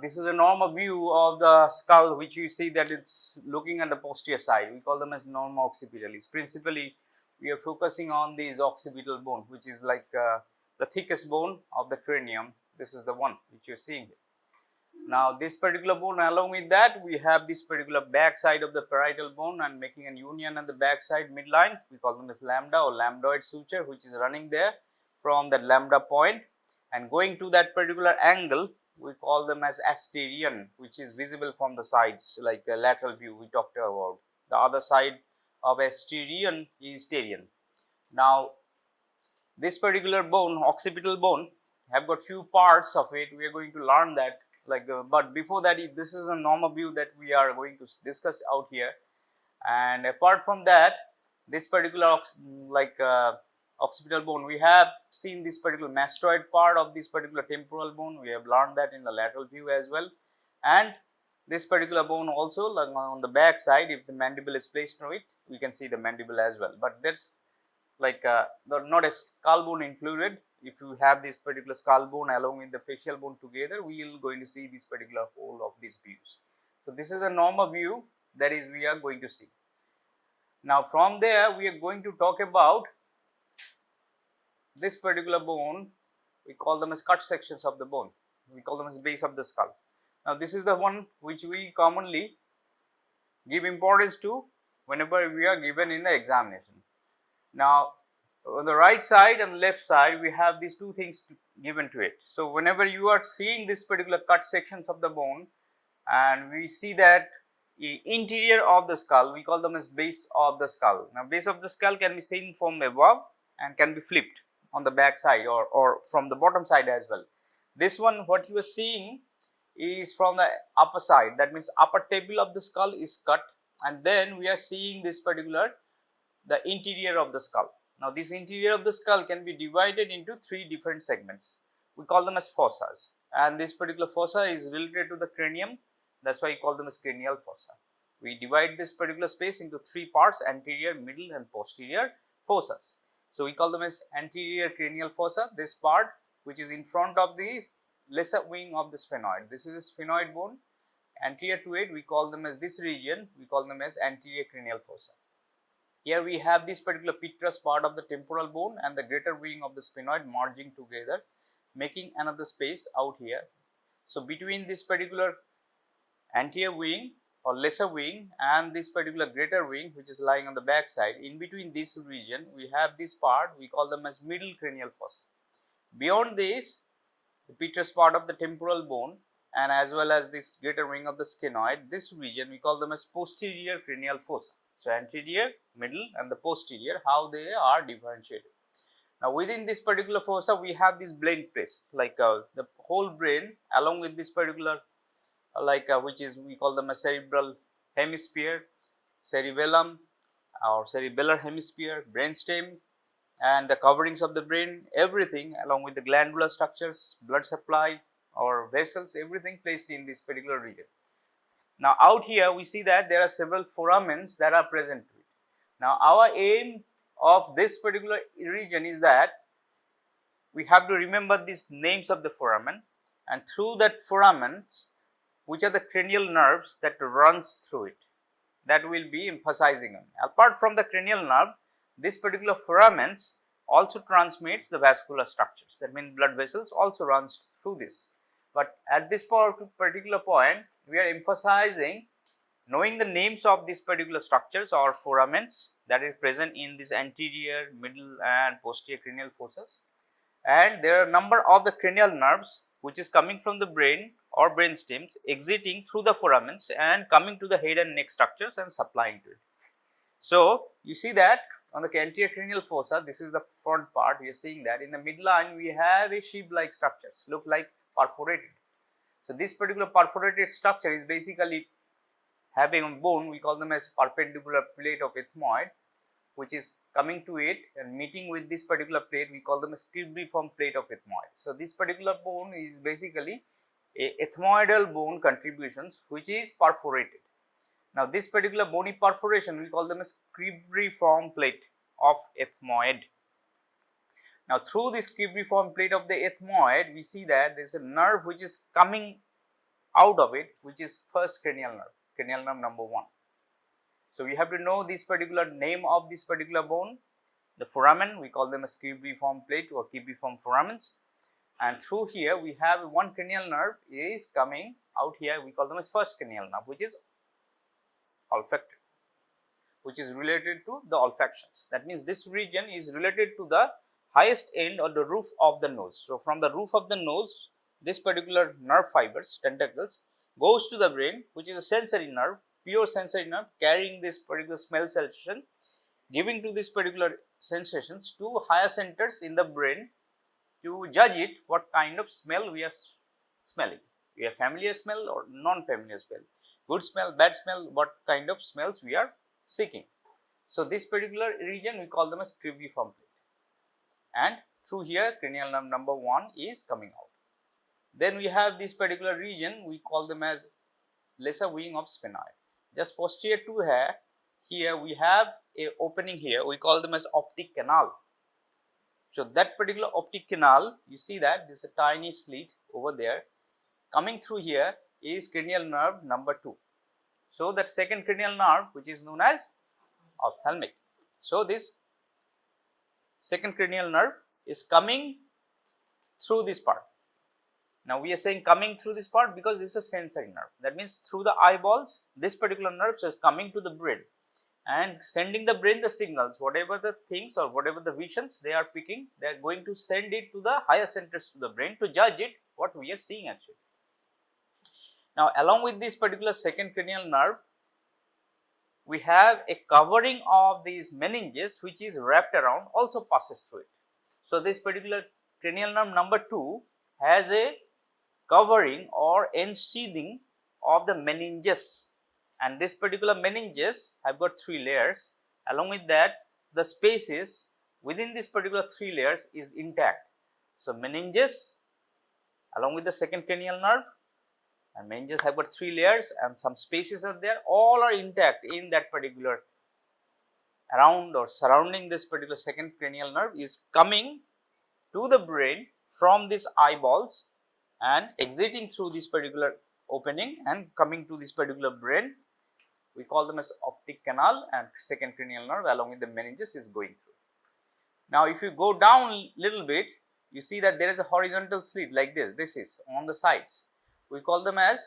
This is a normal view of the skull, which you see that it's looking at the posterior side. We call them as norma occipitalis. Principally, we are focusing on this occipital bone, which is like the thickest bone of the cranium. This is the one which you are seeing here. Now, this particular bone, along with that, we have this particular back side of the parietal bone and making a union on the back side midline. We call them as lambda or lambdoid suture, which is running there from that lambda point and going to that particular angle. We call them as asterion, which is visible from the sides, like a lateral view we talked about. The other side of asterion is terion. Now, this particular bone, occipital bone, have got few parts of it. We are going to learn that. But before that, this is a normal view that we are going to discuss out here. And apart from that, this particular occipital bone, we have seen this particular mastoid part of this particular temporal bone. We have learned that in the lateral view as well. And this particular bone also, like on the back side, if the mandible is placed on it, we can see the mandible as well. But that's not a skull bone included. If you have this particular skull bone along with the facial bone together, we will going to see this particular whole of these views. So this is a normal view that is we are going to see. Now from there, we are going to talk about this particular bone. We call them as cut sections of the bone. We call them as base of the skull. Now this is the one which we commonly give importance to whenever we are given in the examination. Now on the right side and left side, we have these two things given to it. So whenever you are seeing this particular cut sections of the bone, and we see that the interior of the skull, we call them as base of the skull. Now base of the skull can be seen from above and can be flipped on the back side or from the bottom side as well. This one, what you are seeing is from the upper side. That means upper table of the skull is cut, and then we are seeing this particular the interior of the skull. Now this interior of the skull can be divided into three different segments. We call them as fossas, and this particular fossa is related to the cranium. That's why we call them as cranial fossa. We divide this particular space into three parts: anterior, middle and posterior fossas. So we call them as anterior cranial fossa. This part which is in front of the lesser wing of the sphenoid. This is a sphenoid bone. Anterior to it, we call them as this region. We call them as anterior cranial fossa. Here we have this particular petrous part of the temporal bone and the greater wing of the sphenoid merging together, making another space out here. So between this particular anterior wing or lesser wing and this particular greater wing, which is lying on the back side, in between this region, we have this part, we call them as middle cranial fossa. Beyond this, the petrous part of the temporal bone and as well as this greater wing of the sphenoid, this region we call them as posterior cranial fossa. So anterior, middle and the posterior, how they are differentiated. Now within this particular fossa, we have this brain place, the whole brain along with this particular which is we call them a cerebral hemisphere, cerebellum or cerebellar hemisphere, brainstem, and the coverings of the brain, everything along with the glandular structures, blood supply or vessels, everything placed in this particular region. Now out here we see that there are several foramens that are present to it. Now our aim of this particular region is that we have to remember these names of the foramen, and through that foramens, which are the cranial nerves that runs through it, that will be emphasizing on. Apart from the cranial nerve, this particular foramens also transmits the vascular structures. That means blood vessels also runs through this. But at this particular point, we are emphasizing knowing the names of these particular structures or foramens that is present in this anterior, middle and posterior cranial fossas. And there are a number of the cranial nerves which is coming from the brain or brain stems, exiting through the foramens and coming to the head and neck structures and supplying to it. So you see that on the anterior cranial fossa, this is the front part, we are seeing that in the midline we have a sheep-like structures, look like perforated. So this particular perforated structure is basically having a bone, we call them as perpendicular plate of ethmoid, which is coming to it and meeting with this particular plate, we call them as cribriform plate of ethmoid. So this particular bone is basically a ethmoidal bone contributions which is perforated. Now this particular bony perforation, we call them as cribriform plate of ethmoid. Now through this cribriform plate of the ethmoid, we see that there is a nerve which is coming out of it, which is first cranial nerve number 1. So, we have to know this particular name of this particular bone, the foramen, we call them as Cribriform plate or Cribriform foramens, and through here we have one cranial nerve is coming out here, we call them as first cranial nerve, which is olfactory, which is related to the olfactions. That means, this region is related to the highest end or the roof of the nose. So, from the roof of the nose, this particular nerve fibers, tentacles, goes to the brain, which is a sensory nerve, pure sensory nerve, carrying this particular smell sensation, giving to this particular sensations to higher centers in the brain to judge it what kind of smell we are smelling. We have familiar smell or non-familiar smell, good smell, bad smell, what kind of smells we are seeking. So, this particular region we call them as Cribriform plate, and through here cranial nerve number 1 is coming out. Then we have this particular region, we call them as lesser wing of spinae. Just posterior to here we have a opening here, we call them as optic canal. So, that particular optic canal, you see that this is a tiny slit over there, coming through here is cranial nerve number 2. So, that second cranial nerve, which is known as ophthalmic. So, this second cranial nerve is coming through this part. Now, we are saying coming through this part because this is a sensory nerve. That means, through the eyeballs, this particular nerve is coming to the brain and sending the brain the signals, whatever the things or whatever the visions they are picking, they are going to send it to the higher centers to the brain to judge it what we are seeing actually. Now, along with this particular second cranial nerve, we have a covering of these meninges which is wrapped around, also passes through it. So, this particular cranial nerve number 2 has a covering or ensheathing of the meninges, and this particular meninges have got 3 layers. Along with that, the spaces within this particular 3 layers is intact. So, meninges along with the second cranial nerve, and meninges have got 3 layers and some spaces are there, all are intact in that particular around or surrounding this particular second cranial nerve is coming to the brain from these eyeballs and exiting through this particular opening and coming to this particular brain. We call them as optic canal, and second cranial nerve along with the meninges is going through. Now, if you go down little bit, you see that there is a horizontal slit like this. This is on the sides. We call them as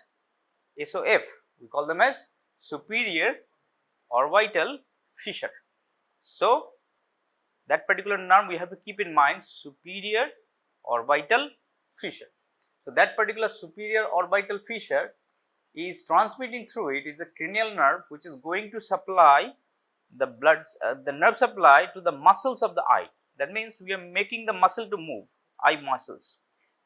SOF. We call them as superior orbital fissure. So, that particular nerve we have to keep in mind, superior orbital fissure. So, that particular superior orbital fissure is transmitting through it is a cranial nerve which is going to supply the blood, the nerve supply to the muscles of the eye. That means, we are making the muscle to move, eye muscles.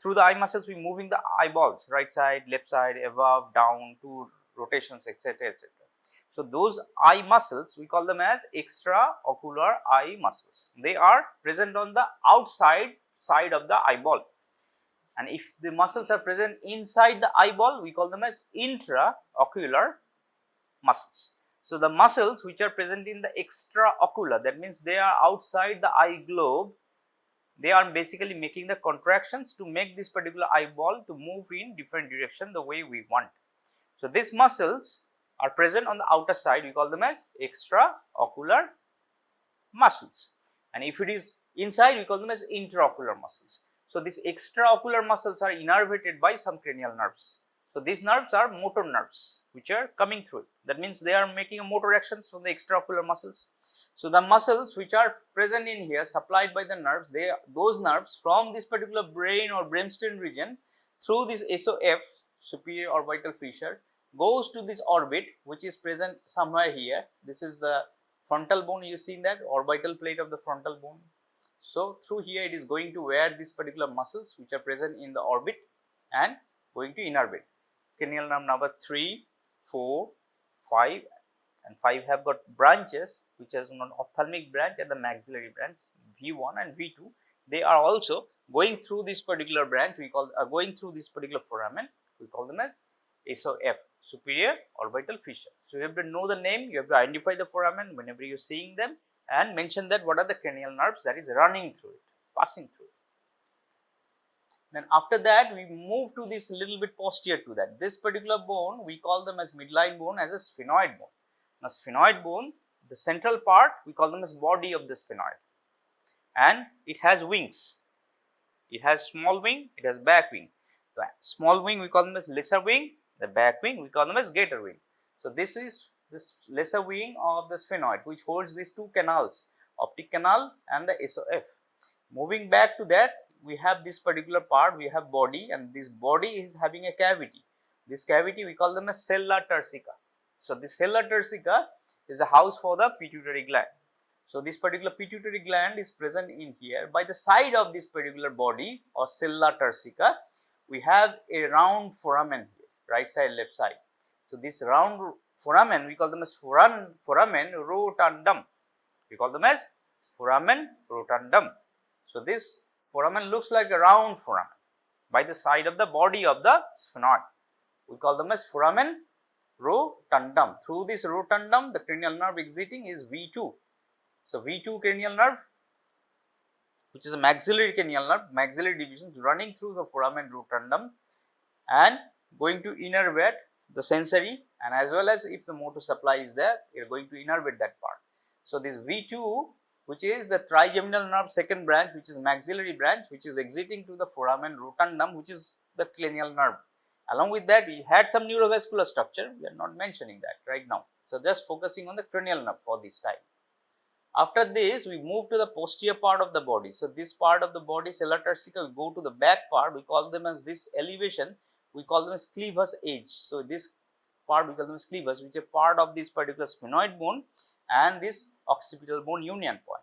Through the eye muscles, we are moving the eyeballs, right side, left side, above, down, to rotations, etc., etc. So, those eye muscles, we call them as extraocular eye muscles. They are present on the outside side of the eyeball. And if the muscles are present inside the eyeball, we call them as intraocular muscles. So, the muscles which are present in the extraocular, that means they are outside the eye globe, they are basically making the contractions to make this particular eyeball to move in different direction the way we want. So, these muscles are present on the outer side, we call them as extraocular muscles, and if it is inside, we call them as intraocular muscles. So, these extraocular muscles are innervated by some cranial nerves. So, these nerves are motor nerves which are coming through it. That means, they are making a motor actions from the extraocular muscles. So, the muscles which are present in here supplied by the nerves, those nerves from this particular brain or brainstem region through this SOF, superior orbital fissure, goes to this orbit which is present somewhere here. This is the frontal bone, you see that orbital plate of the frontal bone. So, through here it is going to where these particular muscles which are present in the orbit and going to innervate. Cranial nerve number 3, 4, 5 and 5 have got branches which is known ophthalmic branch and the maxillary branch V1 and V2. They are also going through this particular branch, we call going through this particular foramen, we call them as SOF, superior orbital fissure. So, you have to know the name, you have to identify the foramen whenever you are seeing them and mention that what are the cranial nerves that is running through it, passing through it. Then after that we move to this little bit posterior to that. This particular bone we call them as midline bone as a sphenoid bone. Now sphenoid bone, the central part we call them as body of the sphenoid, and it has wings. It has small wing, it has back wing. The small wing we call them as lesser wing, the back wing we call them as greater wing. So this is this lesser wing of the sphenoid which holds these two canals, optic canal and the SOF. Moving back to that, we have this particular part, we have body, and this body is having a cavity. This cavity we call them as sella turcica. So this sella turcica is a house for the pituitary gland. So this particular pituitary gland is present in here. By the side of this particular body or sella turcica, we have a round foramen here, right side, left side. So this round foramen we call them as foramen rotundum. We call them as foramen rotundum. So this foramen looks like a round foramen by the side of the body of the sphenoid. We call them as foramen rotundum. Through this rotundum, the cranial nerve exiting is V2. So V2 cranial nerve, which is a maxillary cranial nerve, maxillary division running through the foramen rotundum and going to innervate the sensory, and as well as if the motor supply is there, you are going to innervate that part. So this V2, which is the trigeminal nerve second branch, which is maxillary branch, which is exiting to the foramen rotundum, which is the cranial nerve. Along with that, we had some neurovascular structure, we are not mentioning that right now. So just focusing on the cranial nerve for this time. After this, we move to the posterior part of the body. So this part of the body, sella turcica, we go to the back part, we call them as this elevation, we call them as cleavus edge. So this part we call them as cleavus, which is part of this particular sphenoid bone and this occipital bone union point.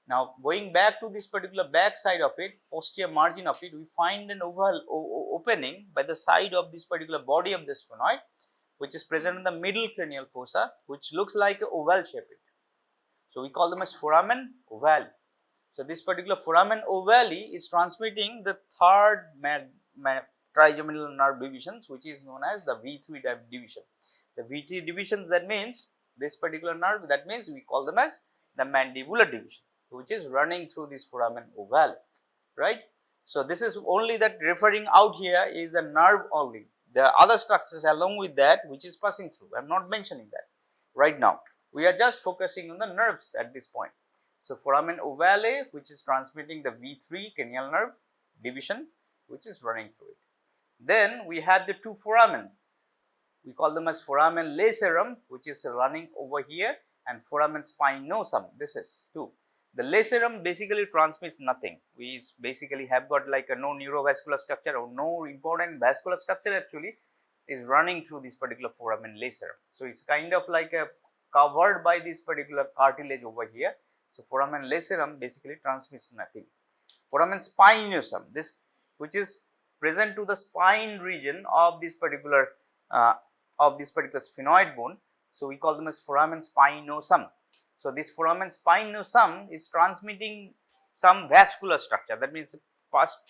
Now going back to this particular back side of it, posterior margin of it, we find an oval opening by the side of this particular body of the sphenoid, which is present in the middle cranial fossa, which looks like an oval shape. So we call them as foramen ovale. So this particular foramen ovale is transmitting the third trigeminal nerve divisions, which is known as the V3 division. The V3 divisions, that means this particular nerve, that means we call them as the mandibular division, which is running through this foramen ovale, right. So this is only that referring out here is the nerve only. There are other structures along with that which is passing through. I am not mentioning that right now. We are just focusing on the nerves at this point. So foramen ovale, which is transmitting the V3 cranial nerve division, which is running through it. Then we have the two foramen. We call them as foramen lacerum, which is running over here, and foramen spinosum. This is two. The lacerum basically transmits nothing. We basically have got like a no neurovascular structure or no important vascular structure actually is running through this particular foramen lacerum. So it's kind of like a covered by this particular cartilage over here. So foramen lacerum basically transmits nothing. Foramen spinosum, this which is present to the spine region of this particular sphenoid bone. So we call them as foramen spinosum. So this foramen spinosum is transmitting some vascular structure, that means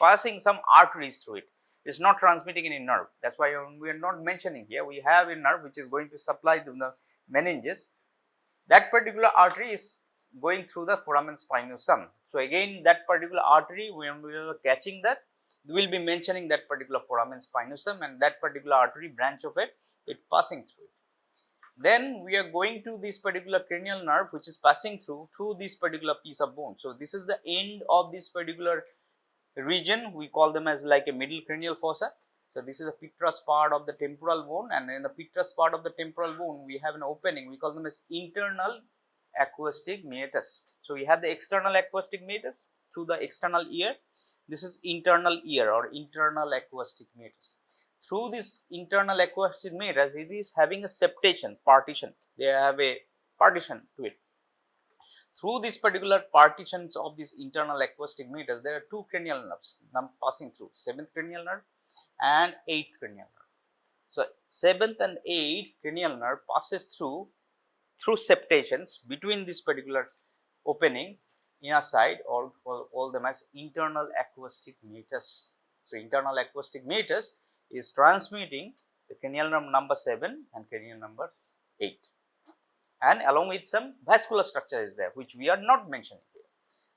passing some arteries through it. It is not transmitting any nerve. That is why we are not mentioning here. We have a nerve which is going to supply to the meninges. That particular artery is going through the foramen spinosum. So again, that particular artery, when we are catching that, we will be mentioning that particular foramen spinosum and that particular artery branch of it passing through it. Then we are going to this particular cranial nerve which is passing through this particular piece of bone. So this is the end of this particular region. We call them as like a middle cranial fossa. So this is a petrous part of the temporal bone, and in the petrous part of the temporal bone we have an opening. We call them as internal acoustic meatus. So we have the external acoustic meatus through the external ear. This is internal ear or internal acoustic meatus. Through this internal acoustic meatus, it is having a septation, partition. They have a partition to it. Through this particular partitions of this internal acoustic meatus, there are two cranial nerves passing through, 7th cranial nerve and 8th cranial nerve. So 7th and 8th cranial nerve passes through septations between this particular opening inner side, or call them as internal acoustic meatus. So internal acoustic meatus is transmitting the cranial nerve number 7 and cranial number 8, and along with some vascular structure is there which we are not mentioning here.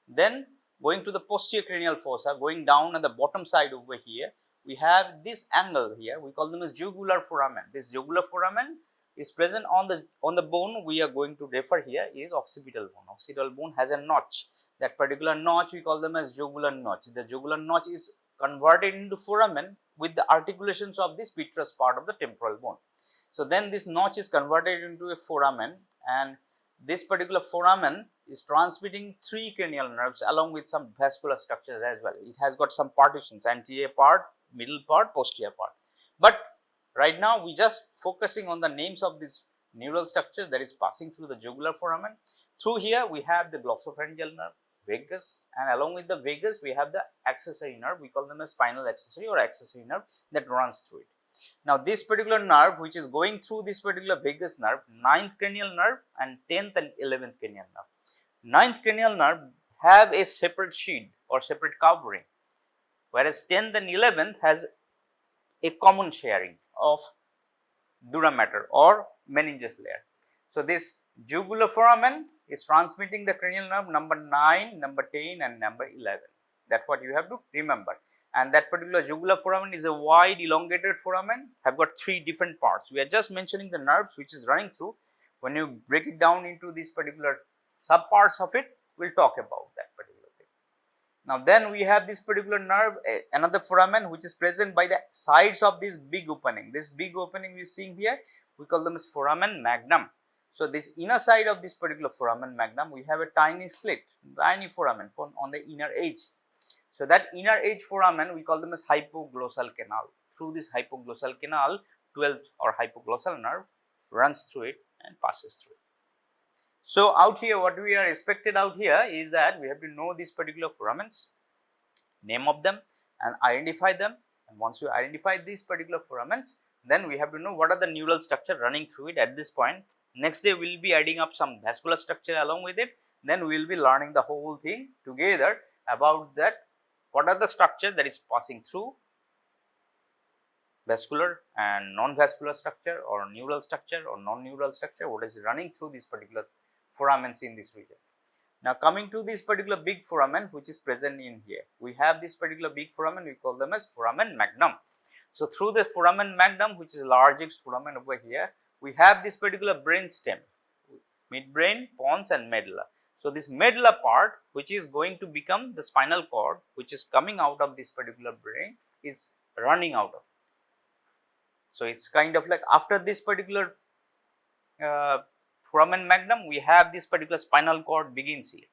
Then going to the posterior cranial fossa, going down on the bottom side over here, we have this angle here, we call them as jugular foramen. This jugular foramen is present on the bone we are going to refer here is occipital bone. Occipital bone has a notch. That particular notch we call them as jugular notch. The jugular notch is converted into foramen with the articulations of this vitreous part of the temporal bone. So then this notch is converted into a foramen, and this particular foramen is transmitting 3 cranial nerves along with some vascular structures as well. It has got some partitions, anterior part, middle part, posterior part. But right now we just focusing on the names of these neural structures that is passing through the jugular foramen. Through here we have the glossopharyngeal nerve, vagus, and along with the vagus we have the accessory nerve, we call them as spinal accessory or accessory nerve that runs through it. Now this particular nerve which is going through this particular vagus nerve, 9th cranial nerve and 10th and 11th cranial nerve. 9th cranial nerve have a separate sheath or separate covering, whereas 10th and 11th has a common sharing of dura mater or meningeus layer. So this jugular foramen is transmitting the cranial nerve number 9, number 10 and number 11. That's what you have to remember. And that particular jugular foramen is a wide elongated foramen, have got 3 different parts. We are just mentioning the nerves which is running through. When you break it down into these particular sub parts of it, we will talk about that particular thing. Now then we have this particular nerve, another foramen which is present by the sides of this big opening. This big opening we are seeing here, we call them as foramen magnum. So this inner side of this particular foramen magnum, we have a tiny slit, tiny foramen on the inner edge. So that inner edge foramen we call them as hypoglossal canal. Through this hypoglossal canal, 12th or hypoglossal nerve runs through it and passes through it. So out here what we are expected out here is that we have to know these particular foramens, name of them and identify them, and once we identify these particular foramens, then we have to know what are the neural structure running through it at this point. Next day we will be adding up some vascular structure along with it, then we will be learning the whole thing together about that. What are the structure that is passing through vascular and non-vascular structure or neural structure or non-neural structure, what is running through these particular foramens in this region. Now coming to this particular big foramen which is present in here, we have this particular big foramen, we call them as foramen magnum. So through the foramen magnum, which is largest foramen over here, we have this particular brain stem, midbrain, pons and medulla. So this medulla part which is going to become the spinal cord which is coming out of this particular brain is running out of it. So it's kind of like after this particular foramen magnum, we have this particular spinal cord begins here.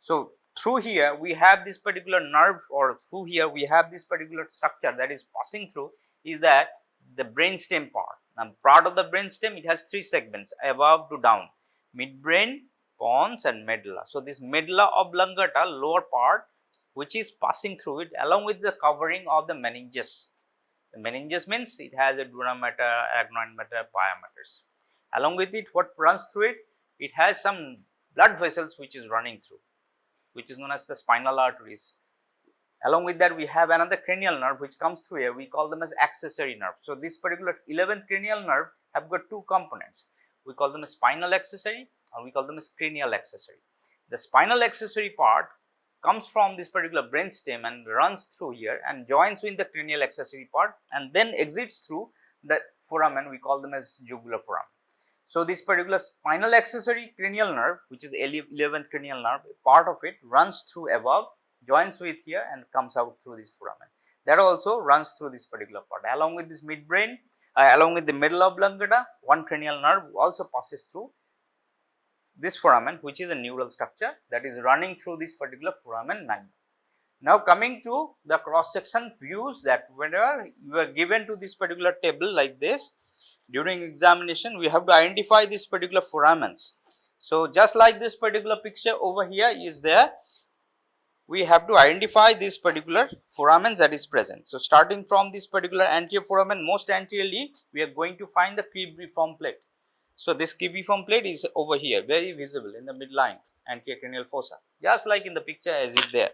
So through here we have this particular nerve, or through here we have this particular structure that is passing through is that the brainstem part. Now part of the brainstem, it has 3 segments above to down, midbrain, pons and medulla. So this medulla oblongata lower part which is passing through it along with the covering of the meninges. The meninges means it has a dura mater, arachnoid mater, pia maters. Along with it, what runs through it? It has some blood vessels which is running through, which is known as the spinal arteries. Along with that, we have another cranial nerve which comes through here, we call them as accessory nerve. So this particular 11th cranial nerve have got 2 components, we call them as spinal accessory or we call them as cranial accessory. The spinal accessory part comes from this particular brainstem and runs through here and joins with the cranial accessory part and then exits through the foramen, we call them as jugular foramen. So this particular spinal accessory cranial nerve, which is 11th cranial nerve, part of it runs through above, joins with here and comes out through this foramen. That also runs through this particular part. Along with this midbrain, along with the medulla oblongata, 1 cranial nerve also passes through this foramen, which is a neural structure that is running through this particular foramen magnum. Now coming to the cross section views, that whenever you are given to this particular table like this, during examination we have to identify this particular foramens. So just like this particular picture over here is there, we have to identify this particular foramens that is present. So starting from this particular anterior foramen, most anteriorly we are going to find the cribriform plate. So this cribriform plate is over here, very visible in the midline anterior cranial fossa, just like in the picture as if there.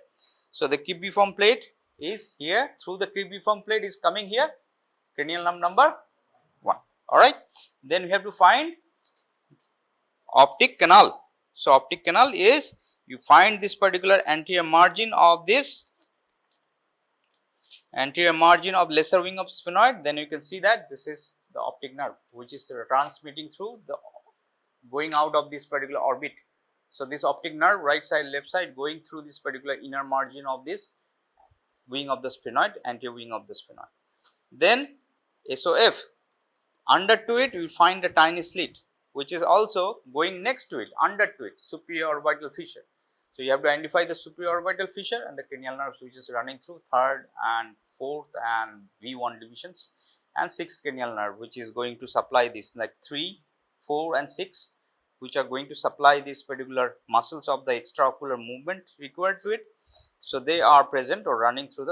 So the cribriform plate is here, through the cribriform plate is coming here, cranial nerve number 1. Alright, then we have to find optic canal. So optic canal is you find this particular anterior margin of lesser wing of sphenoid, then you can see that this is the optic nerve which is transmitting through the going out of this particular orbit. So, this optic nerve right side left side going through this particular inner margin of this wing of the sphenoid, anterior wing of the sphenoid. Then SOF, under to it you find a tiny slit which is also going next to it, under to it, superior orbital fissure. So, you have to identify the superior orbital fissure and the cranial nerves which is running through 3rd and 4th and VIII divisions, and 6th cranial nerve which is going to supply this, like 3, 4 and 6, which are going to supply these particular muscles of the extraocular movement required to it. So, they are present or running through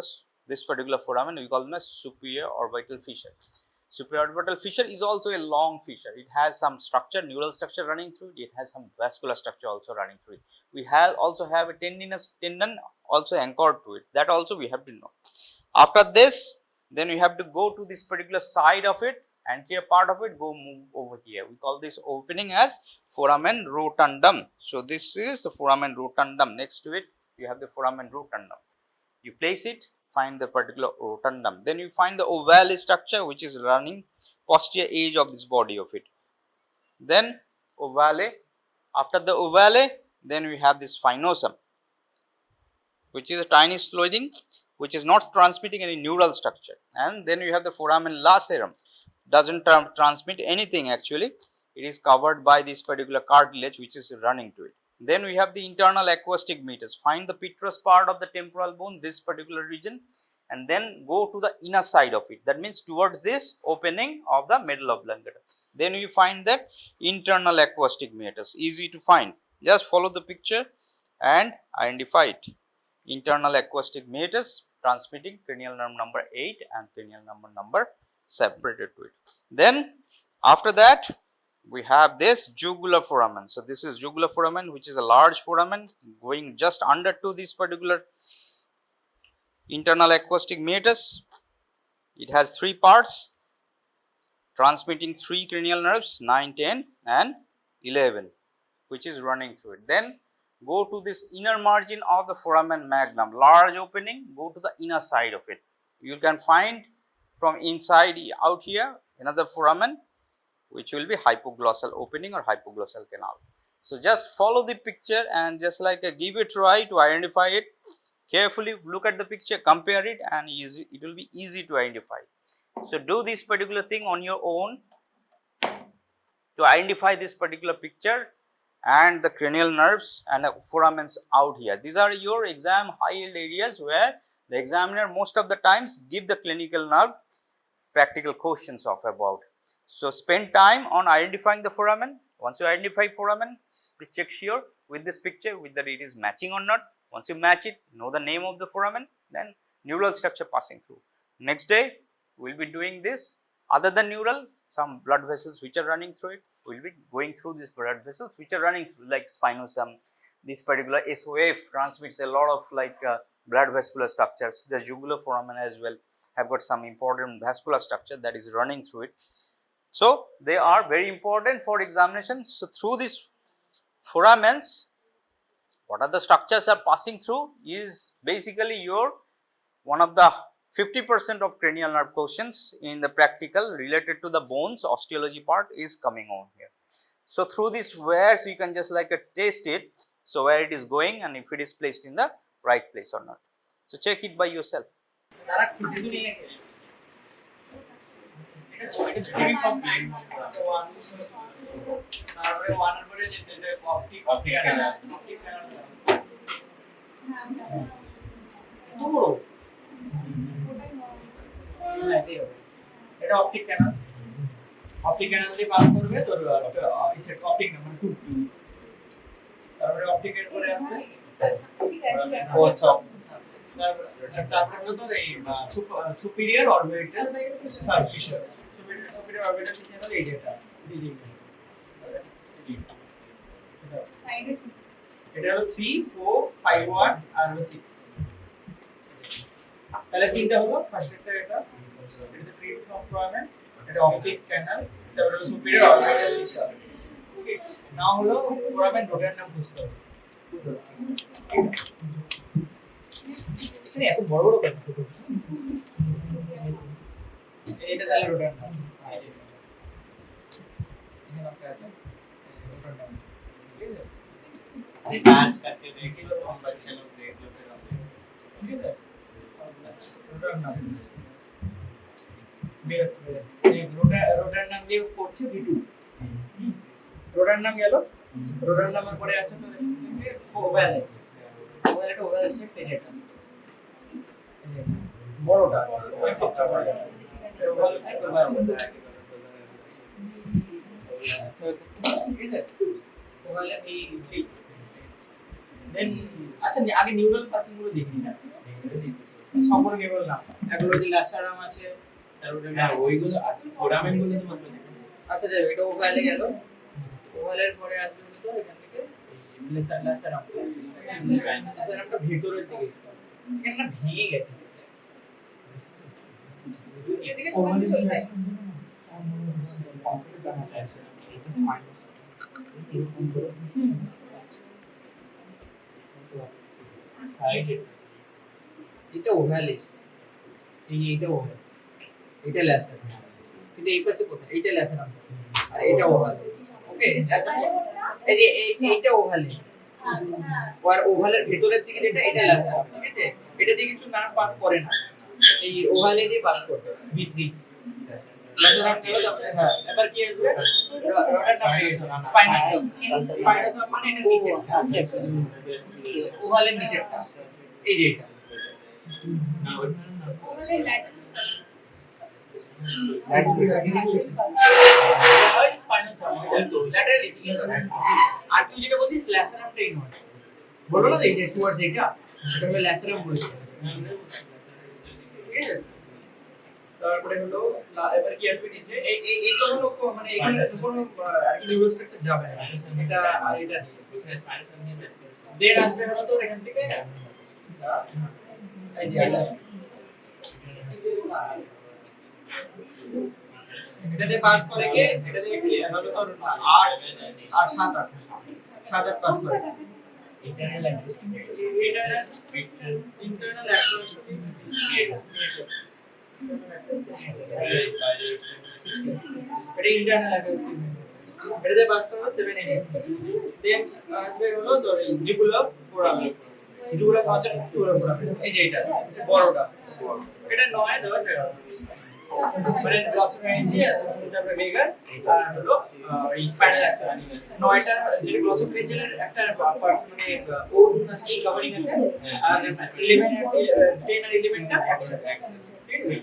this particular foramen. We call them as superior orbital fissure. Superior orbital fissure is also a long fissure. It has some structure, neural structure running through it. It has some vascular structure also running through it. We also have a tendinous tendon also anchored to it. That also we have to know. After this, then we have to go to this particular side of it, anterior part of it, move over here. We call this opening as foramen rotundum. So, this is the foramen rotundum. Next to it, you have the foramen rotundum. You place it, find the particular rotundum. Then you find the ovale structure which is running posterior edge of this body of it. Then ovale, after the ovale, then we have this spinosum, which is a tiny sliding which is not transmitting any neural structure. And then you have the foramen lacerum, doesn't transmit anything actually. It is covered by this particular cartilage which is running to it. Then we have the internal acoustic meatus. Find the petrous part of the temporal bone, this particular region, and then go to the inner side of it. That means towards this opening of the middle oblongata. Then you find that internal acoustic meatus, easy to find. Just follow the picture and identify it. Internal acoustic meatus transmitting cranial nerve number 8 and cranial nerve number separated to it. Then after that, we have this jugular foramen. So, this is jugular foramen which is a large foramen going just under to this particular internal acoustic meatus. It has 3 parts transmitting 3 cranial nerves 9, 10 and 11 which is running through it. Then go to this inner margin of the foramen magnum, large opening, go to the inner side of it. You can find from inside out here another foramen which will be hypoglossal opening or hypoglossal canal. So, just follow the picture and just like give it a try to identify it. Carefully look at the picture, compare it, and it will be easy to identify. So, do this particular thing on your own to identify this particular picture and the cranial nerves and foramens out here. These are your exam high yield areas where the examiner most of the times give the clinical nerve practical questions of about. So, spend time on identifying the foramen. Once you identify foramen, check sure with this picture whether it is matching or not. Once you match it, know the name of the foramen, then neural structure passing through. Next day, we will be doing this. Other than neural, some blood vessels which are running through it, we will be going through these blood vessels which are running through, like spinosum. This particular SOF transmits a lot of blood vascular structures. The jugular foramen as well have got some important vascular structure that is running through it. So, they are very important for examination. So, through these foramens, what are the structures are passing through is basically your one of the 50% of cranial nerve questions in the practical related to the bones osteology part is coming on here. So, through this where you can just taste it. So, where it is going and if it is placed in the right place or not. So, check it by yourself. এটা optic canal optic canal দিয়ে pass করবে তোর optic number 2 তারপরে অপটিকের পরে আসবে course তারপরে হলো তোর এই superior orbital fissure superior orbital fissure হলো এই ডেটা এটা হলো 3 4 5 1 আর 6 তাহলে তিনটা হলো ফার্স্টটা এটা এটা ক্রিপ্রিফর্ম ফোরামেন এটা অপটিক ক্যানাল তারপরে সুপিরিয়র অরবিটাল ফিশার ওকে নাও হলো ফোরামেন রোটান্ডাম বুঝতে হবে এখানে এত বড় বড় কেন এটা তাহলে রোটান্ডাম এখানে একটা আছে রোটান্ডাম ঠিক আছে এই কাজ करके देखिए तो हम बच्चे लोग देख लो फिर हम ठीक है রোটান্ডাম এই রোটান্ডাম দিয়ে করছে V2 রোটান্ডাম গেল রোটান্ডামের পরে আছে তো ওভালে ওভালেটা ওভালে শেপ এটা বড়টা ওই সবটা বড় ওভালে শেপ ওভালে ঠিক আছে ওভালে V3 দেন আচ্ছা আগে নিউরাল পাসিং গুলো দেখি না সম্পূর্ণ নিউরাল না এগুলো যে ল্যাসারাম আছে তারপরে না ওইগুলো আছে ফোরামেন গুলো তো মাত্র দেখি আচ্ছা যাই এটা ওভালে গেল ওভালের পরে আসবে তো এখান থেকে ল্যাসারামটা ভিতরের দিকে এখানে ভেঙে গেছে এদিকে সমান চলবে এটা ওভালে এইটা ওভালে এটা ল্যাসারাম কিন্তু এই পাশে কোথায় এইটা ল্যাসারাম আর এটা ওভালে ওকে এই যে এইটা ওভালে আর ওভালের ভিতরের দিকে যেটা এটা ল্যাসারাম ঠিক আছে এটা দিয়ে কিছু নার্ভ পাস করে না এই ওভালে দিয়ে পাস করবে V3 ল্যাসারাম গেল তারপরে হ্যাঁ এবার কি আসবে রোটান্ডাম স্পাইনাসাম মানে এটা নিচে আছে ওভালের নিচেটা এই যে এটা ওভালের ল্যাটারাল আর তুই যেটা বলছিস ল্যাসারাম ট্রেন হয় বলো না এইটা টুয়ার্ডস এটা এটা হলো ল্যাসারাম বলেছে ঠিক আছে তারপরে হলো এবার কি আসবে নিচে এইটা হলো মানে এখানে কোনো আর কি নিউরো স্ট্রাকচার যাবে না এটা আর এটা দেন আসবে হলো তো এখান থেকে এই যে এটাতে পাস করে কে এটাতে হলো তো 8 আর 7 8 পাস করে ইন্টারনাল অ্যাক্টিভিটি এটা ইন্টারনাল অ্যাক্টিভিটি এটাতে পাস করবে 7 8 দেন আসবে হলো তো jugular foramen jugular concept jugular foramen এই যে এটা বড়টা এটা 9 10 মানে গ্লসোফ্যারিঞ্জিয়াল তারপরে ভেগাস আর হলো এই স্পাইনাল অ্যাক্সেস নয়টা যেটা গ্লসোফ্যারিঞ্জিয়ালের একটা পার্ট মানে ওর কি কভারিং আছে আর 11 10 আর 11টা অ্যাক্সেস ঠিক আছে